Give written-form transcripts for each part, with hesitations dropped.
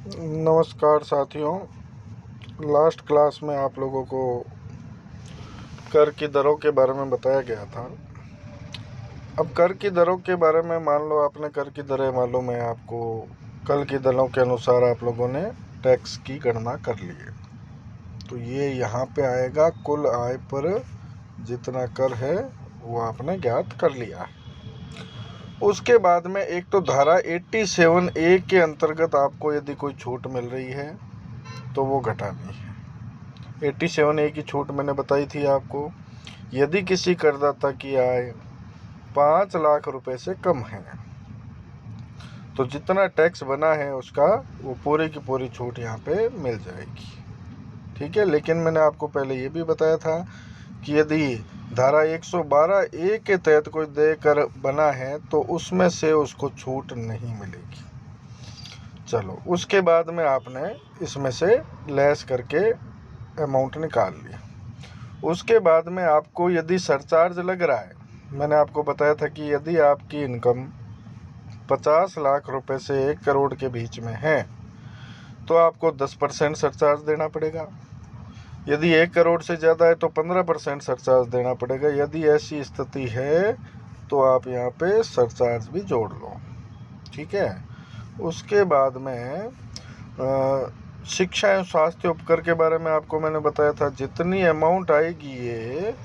नमस्कार साथियों। Last class में आप लोगों को कर की दरों के बारे में बताया गया था। अब कर की दरों के बारे में मान लो आपने कर की दरें मालूम है आपको। कल की दरों के अनुसार आप लोगों ने टैक्स की गणना कर ली है, तो ये यहाँ पे आएगा कुल आय पर जितना कर है वो आपने ज्ञात कर लिया है। उसके बाद में एक तो धारा 87A के अंतर्गत आपको यदि कोई छूट मिल रही है तो वो घटानी है। 87A की छूट मैंने बताई थी आपको। यदि किसी करदाता की आय 5 लाख रुपए से कम है तो जितना टैक्स बना है उसका वो पूरी की पूरी छूट यहाँ पे मिल जाएगी। ठीक है, लेकिन मैंने आपको पहले ये भी बताया था कि यदि धारा 112A के तहत कोई देय कर बना है तो उसमें से उसको छूट नहीं मिलेगी। चलो, उसके बाद में आपने इसमें से लेस करके अमाउंट निकाल लिया। उसके बाद में आपको यदि सरचार्ज लग रहा है, मैंने आपको बताया था कि यदि आपकी इनकम 50 लाख रुपए से 1 करोड़ के बीच में है तो आपको 10% सरचार्ज देना पड़ेगा। यदि 1 करोड़ से ज़्यादा है तो 15% सरचार्ज देना पड़ेगा। यदि ऐसी स्थिति है तो आप यहाँ पे सरचार्ज भी जोड़ लो। ठीक है। उसके बाद में शिक्षा एवं स्वास्थ्य उपकर के बारे में आपको मैंने बताया था। जितनी अमाउंट आएगी ये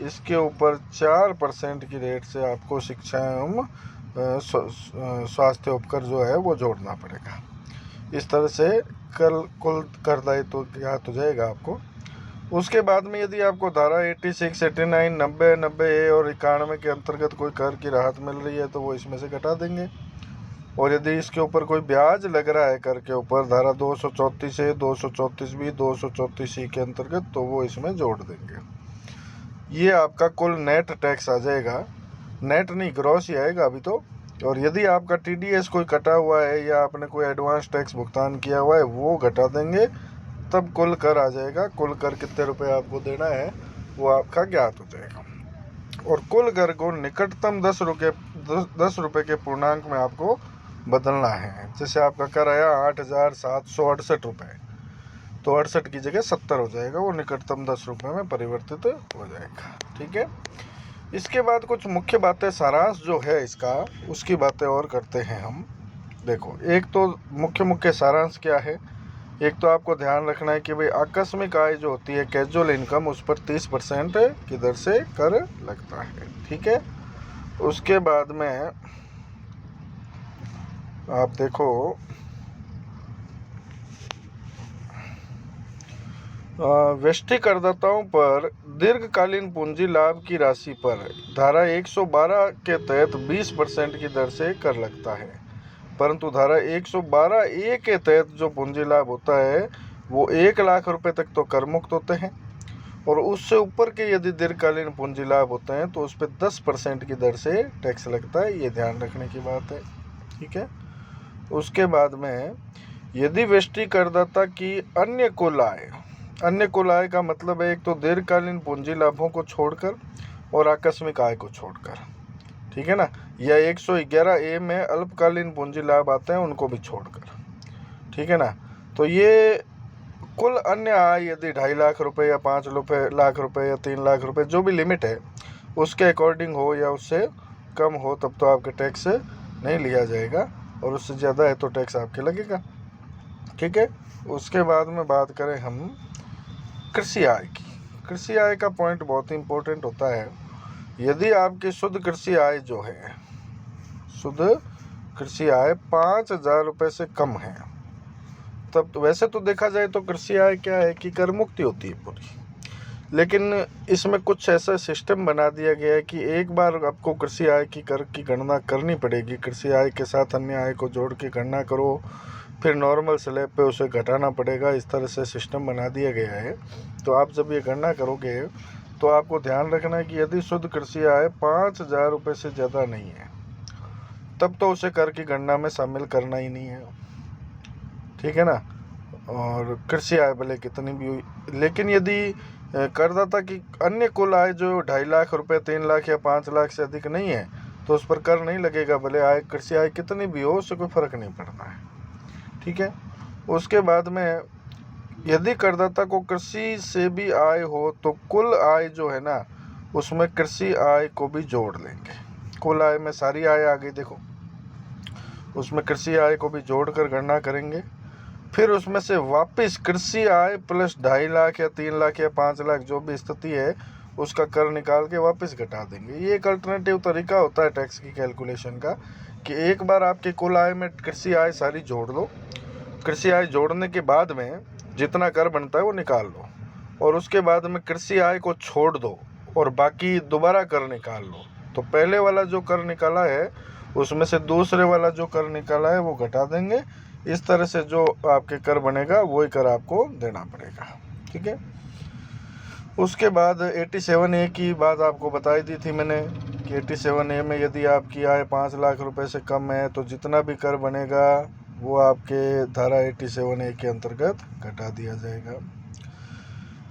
इसके ऊपर 4% की रेट से आपको शिक्षा एवं स्वास्थ्य उपकर जो है वो जोड़ना पड़ेगा। इस तरह से कुल कर दायित्व ज्ञात हो जाएगा आपको। उसके बाद में यदि आपको धारा 86, 89, 90, 90A और 91 के अंतर्गत कोई कर की राहत मिल रही है तो वो इसमें से घटा देंगे। और यदि इसके ऊपर कोई ब्याज लग रहा है कर के ऊपर धारा 234 है, 234B, 234C के अंतर्गत, तो वो इसमें जोड़ देंगे। ये आपका कुल नेट टैक्स आ जाएगा। नेट नहीं, ग्रॉस ही आएगा अभी तो। और यदि आपका TDS कोई कटा हुआ है या आपने कोई एडवांस टैक्स भुगतान किया हुआ है वो घटा देंगे, तब कुल कर आ जाएगा। कुल कर कितने रुपए आपको देना है वो आपका ज्ञात हो जाएगा। और कुल कर को निकटतम 10 रुपये के पूर्णांक में आपको बदलना है। जैसे आपका कर आया 8,768 रुपये, तो 68 की जगह 70 हो जाएगा, वो निकटतम 10 रुपये में परिवर्तित हो जाएगा। ठीक है। इसके बाद कुछ मुख्य बातें, सारांश जो है इसका, उसकी बातें और करते हैं हम। देखो, एक तो मुख्य सारांश क्या है। एक तो आपको ध्यान रखना है कि भाई आकस्मिक आय जो होती है, कैजुअल इनकम, उस पर 30% की दर से कर लगता है। ठीक है। उसके बाद में आप देखो, व्यष्टि करदाताओं पर दीर्घकालीन पूंजी लाभ की राशि पर धारा 112 के तहत 20% की दर से कर लगता है, परंतु धारा 112A के तहत जो पूंजी लाभ होता है वो 1 लाख रुपए तक तो कर मुक्त होते हैं, और उससे ऊपर के यदि दीर्घकालीन पूंजी लाभ होते हैं तो उस पर 10% की दर से टैक्स लगता है। ये ध्यान रखने की बात है। ठीक है। उसके बाद में यदि व्यष्टि करदाता की अन्य कुल आय का मतलब है एक तो दीर्घकालीन पूंजी लाभों को छोड़कर और आकस्मिक आय को छोड़कर, ठीक है ना, या 111A में अल्पकालीन पूंजी लाभ आते हैं उनको भी छोड़कर, ठीक है ना, तो ये कुल अन्य आय यदि 2.5 लाख रुपए या 5 लाख रुपए या 3 लाख रुपए, जो भी लिमिट है उसके अकॉर्डिंग हो या उससे कम हो, तब तो आपके टैक्स नहीं लिया जाएगा, और उससे ज़्यादा है तो टैक्स आपके लगेगा। ठीक है। उसके बाद में बात करें हम कृषि आय की। कृषि आय का पॉइंट बहुत ही इम्पोर्टेंट होता है। यदि आपकी शुद्ध कृषि आय जो है, शुद्ध कृषि आय 5,000 रुपये से कम है, तब तो वैसे तो देखा जाए तो कृषि आय क्या है कि कर मुक्ति होती है पूरी, लेकिन इसमें कुछ ऐसा सिस्टम बना दिया गया है कि एक बार आपको कृषि आय की कर की गणना करनी पड़ेगी। कृषि आय के साथ अन्य आय को जोड़ के गणना करो, फिर नॉर्मल स्लैब पे उसे घटाना पड़ेगा। इस तरह से सिस्टम बना दिया गया है। तो आप जब ये गणना करोगे तो आपको ध्यान रखना है कि यदि शुद्ध कृषि आय 5,000 रुपये से ज़्यादा नहीं है तब तो उसे कर की गणना में शामिल करना ही नहीं है। ठीक है ना। और कृषि आय भले कितनी भी हुई, लेकिन यदि करदाता की अन्य कुल आय जो 2.5 लाख रुपए, 3 लाख या 5 लाख से अधिक नहीं है तो उस पर कर नहीं लगेगा, भले आय कृषि आय कितनी भी हो, उससे कोई फ़र्क नहीं पड़ता है। ठीक है। उसके बाद में यदि करदाता को कृषि से भी आय हो तो कुल आय जो है ना उसमें कृषि आय को भी जोड़ लेंगे। कुल आय में सारी आय आ गई, देखो उसमें कृषि आय को भी जोड़कर गणना करेंगे। फिर उसमें से वापस कृषि आय प्लस 2.5 लाख या 3 लाख या 5 लाख जो भी स्थिति है उसका कर निकाल के वापस घटा देंगे। ये एक अल्टरनेटिव तरीका होता है टैक्स की कैलकुलेशन का कि एक बार आपके कुल आय में कृषि आय सारी जोड़ दो, कृषि आय जोड़ने के बाद में जितना कर बनता है वो निकाल लो और उसके बाद में कृषि आय को छोड़ दो और बाकी दोबारा कर निकाल लो। तो पहले वाला जो कर निकाला है उसमें से दूसरे वाला जो कर निकाला है वो घटा देंगे। इस तरह से जो आपके कर बनेगा वही कर आपको देना पड़ेगा, ठीक है। उसके बाद 87A की बात आपको बताई दी थी मैंने कि 87A में यदि आपकी आय 5 लाख रुपए से कम है तो जितना भी कर बनेगा वो आपके धारा 87A के अंतर्गत घटा दिया जाएगा।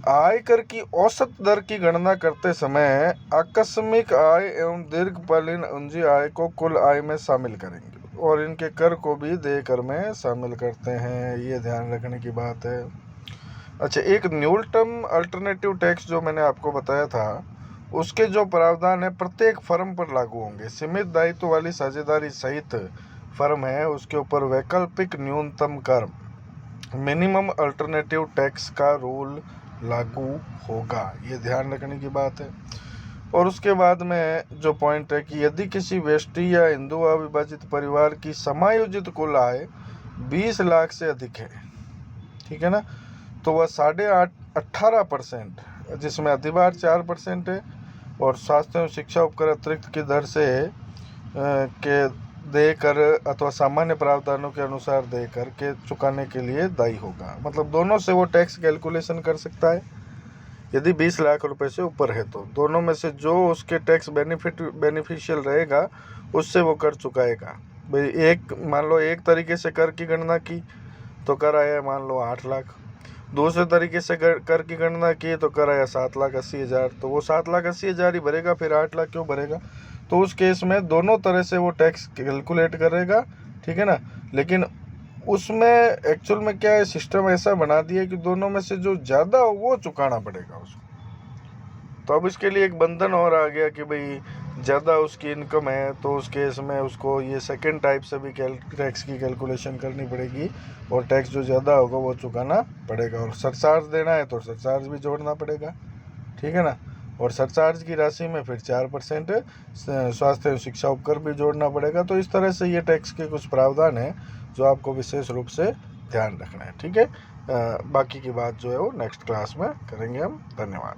आयकर की औसत दर की गणना करते समय आकस्मिक आय एवं दीर्घकालीन पूंजी आय को कुल आय में शामिल करेंगे और इनके कर को भी देय कर में शामिल करते हैं, ये ध्यान रखने की बात है। अच्छा, एक न्यूनतम अल्टरनेटिव टैक्स जो मैंने आपको बताया था उसके जो प्रावधान है प्रत्येक फर्म पर लागू होंगे। सीमित दायित्व वाली साझेदारी सहित फर्म है उसके ऊपर वैकल्पिक न्यूनतम कर मिनिमम अल्टरनेटिव टैक्स का रूल लागू होगा, ये ध्यान रखने की बात है। और उसके बाद में जो पॉइंट है कि यदि किसी व्यष्टि या हिंदू अविभाजित परिवार की समायोजित कुल आय 20 लाख से अधिक है, ठीक है ना, तो वह 18.5% जिसमें अधिभार 4% है और स्वास्थ्य एवं शिक्षा उपकर अतिरिक्त की दर से के देय कर अथवा सामान्य प्रावधानों के अनुसार देय कर के चुकाने के लिए दायी होगा। मतलब दोनों से वो टैक्स कैलकुलेशन कर सकता है। यदि 20 लाख रुपए से ऊपर है तो दोनों में से जो उसके टैक्स बेनिफिशियल रहेगा उससे वो कर चुकाएगा। भाई एक मान लो एक तरीके से कर की गणना की तो कर आया मान लो 8 लाख, दूसरे तरीके से कर की गणना की तो कर आया 7,80,000, तो वो 7,80,000 ही भरेगा, फिर 8 लाख क्यों भरेगा। तो उस केस में दोनों तरह से वो टैक्स कैलकुलेट करेगा, ठीक है ना। लेकिन उसमें एक्चुअल में क्या है, सिस्टम ऐसा बना दिया कि दोनों में से जो ज़्यादा हो वो चुकाना पड़ेगा उसको। तो अब इसके लिए एक बंधन और आ गया कि भाई ज़्यादा उसकी इनकम है तो उस केस में उसको ये सेकंड टाइप से भी टैक्स की कैलकुलेशन करनी पड़ेगी और टैक्स जो ज़्यादा होगा वो चुकाना पड़ेगा। और सरचार्ज देना है तो सरचार्ज भी जोड़ना पड़ेगा, ठीक है ना। और सरचार्ज की राशि में फिर 4% स्वास्थ्य एवं शिक्षा उपकर भी जोड़ना पड़ेगा। तो इस तरह से ये टैक्स के कुछ प्रावधान है जो आपको विशेष रूप से ध्यान रखना है, ठीक है। बाकी की बात जो है वो नेक्स्ट क्लास में करेंगे हम। धन्यवाद।